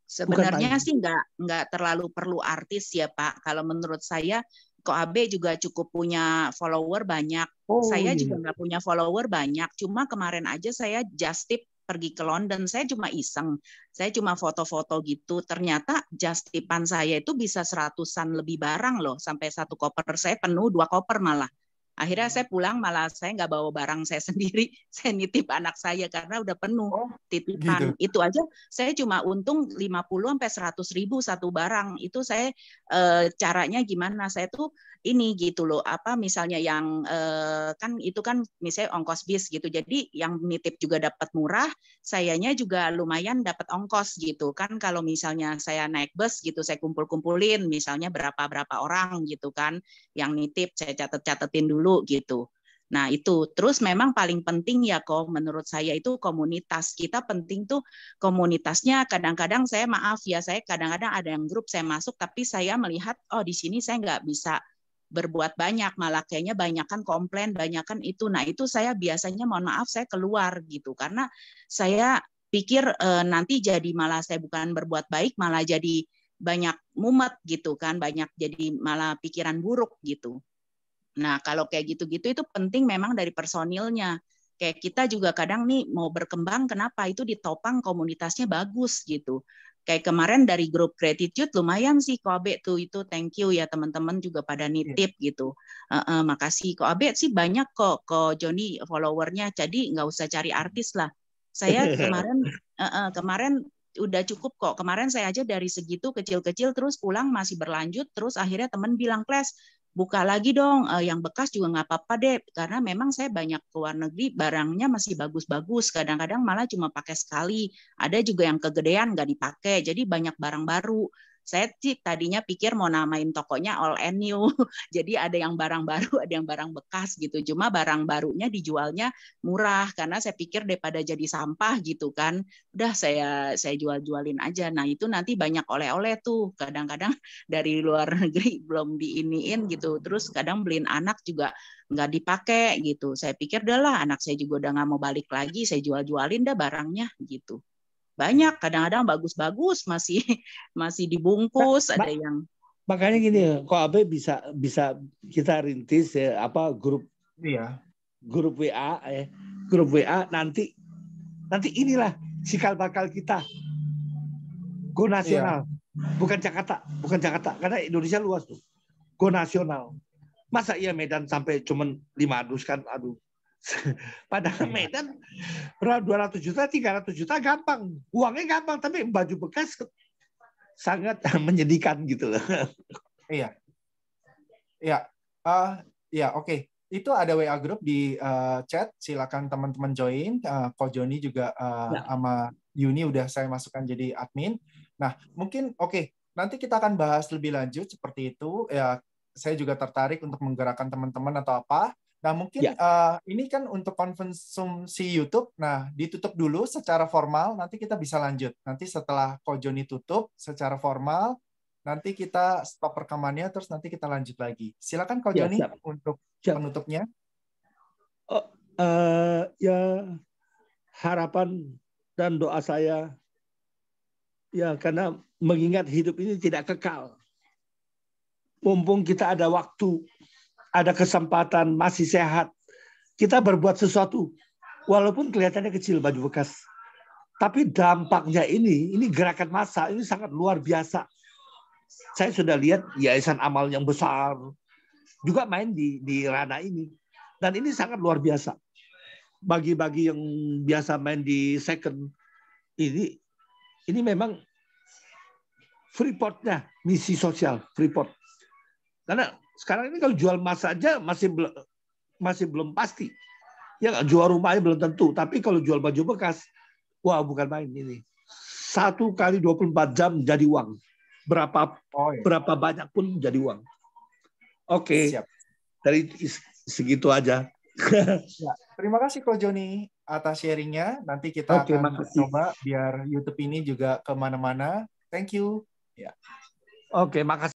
Sebenarnya sih nggak terlalu perlu artis ya Pak. Kalau menurut saya, Ko Abe juga cukup punya follower banyak. Saya juga nggak punya follower banyak. Cuma kemarin aja saya just tip pergi ke London. Saya cuma iseng. Saya cuma foto-foto gitu. Ternyata just tipan saya itu bisa 100-an lebih barang loh. Sampai 1 koper saya penuh, 2 koper malah. Akhirnya saya pulang, malah saya nggak bawa barang saya sendiri, saya nitip anak saya karena udah penuh titipan. Gitu. Itu aja saya cuma untung 50-100 ribu satu barang. Itu saya caranya gimana? Saya tuh ini gitu loh, misalnya yang kan itu kan misalnya ongkos bis gitu. Jadi yang nitip juga dapat murah, sayanya juga lumayan dapat ongkos gitu. Kan kalau misalnya saya naik bus gitu, saya kumpul-kumpulin misalnya berapa orang gitu kan yang nitip, saya catetin dulu gitu. Nah itu terus memang paling penting ya kok menurut saya itu komunitas. Kita penting tuh komunitasnya. Kadang-kadang saya maaf ya, saya kadang-kadang ada yang grup saya masuk tapi saya melihat di sini saya nggak bisa berbuat banyak, malah kayaknya banyakan komplain, banyakan itu. Nah itu saya biasanya mohon maaf saya keluar gitu karena saya pikir nanti jadi malah saya bukan berbuat baik, malah jadi banyak mumet gitu kan, banyak jadi malah pikiran buruk gitu. Nah, kalau kayak gitu-gitu itu penting memang dari personilnya. Kayak kita juga kadang nih mau berkembang, kenapa itu ditopang komunitasnya bagus gitu. Kayak kemarin dari grup gratitude lumayan sih Ko Abe tuh, itu thank you ya teman-teman juga pada nitip gitu. Makasih Ko Abe sih banyak kok Ko Joni followernya, jadi nggak usah cari artis lah. Saya kemarin udah cukup kok. Kemarin saya aja dari segitu kecil-kecil terus pulang masih berlanjut, terus akhirnya teman bilang, Kles, buka lagi dong, yang bekas juga nggak apa-apa deh, karena memang saya banyak ke luar negeri, barangnya masih bagus-bagus, kadang-kadang malah cuma pakai sekali, ada juga yang kegedean nggak dipakai, jadi banyak barang baru. Saya sih tadinya pikir mau namain tokonya All and New. Jadi ada yang barang baru, ada yang barang bekas gitu. Cuma barang barunya dijualnya murah karena saya pikir daripada jadi sampah gitu kan. Udah saya jual-jualin aja. Nah, itu nanti banyak oleh-oleh tuh. Kadang-kadang dari luar negeri belum diiniin gitu. Terus kadang beliin anak juga nggak dipakai gitu. Saya pikir udahlah anak saya juga udah nggak mau balik lagi, saya jual-jualin dah barangnya gitu. Banyak, kadang-kadang bagus-bagus masih dibungkus, ada yang makanya gini, kok Abe bisa kita rintis ya, apa grup WA grup WA nanti inilah cikal bakal kita go nasional, bukan Jakarta karena Indonesia luas tuh, go nasional. Masa iya Medan sampai cuman 500 kan, aduh. Padahal Medan berapa 200 juta, 300 juta gampang. Uangnya gampang, tapi baju bekas sangat menyedihkan gitu loh. Iya. Ya, oke. Itu ada WA group di chat. Silakan teman-teman join. Ko Joni juga sama Yuni udah saya masukkan jadi admin. Nah, mungkin nanti kita akan bahas lebih lanjut seperti itu. Ya, saya juga tertarik untuk menggerakkan teman-teman atau apa. Nah, mungkin ini kan untuk konsumsi YouTube. Nah, ditutup dulu secara formal, nanti kita bisa lanjut. Nanti setelah Ko Joni tutup secara formal, nanti kita stop rekamannya, terus nanti kita lanjut lagi. Silakan Ko Joni untuk penutupnya. Ya, harapan dan doa saya, ya karena mengingat hidup ini tidak kekal. Mumpung kita ada waktu, ada kesempatan, masih sehat, kita berbuat sesuatu. Walaupun kelihatannya kecil baju bekas. Tapi dampaknya ini gerakan massa, ini sangat luar biasa. Saya sudah lihat Yayasan Amal yang besar, juga main di ranah ini. Dan ini sangat luar biasa. Bagi-bagi yang biasa main di second, ini memang Freeport-nya, misi sosial Freeport. Karena sekarang ini kalau jual emas saja masih belum pasti. Ya jual rumahnya belum tentu. Tapi kalau jual baju bekas, wah bukan main ini. 1 kali 24 jam jadi uang. Berapa banyak pun jadi uang. Oke. Siap. Dari segitu aja. Ya, terima kasih Ko Joni atas sharingnya. Nanti kita akan coba biar YouTube ini juga kemana-mana. Thank you. Ya. Oke, makasih.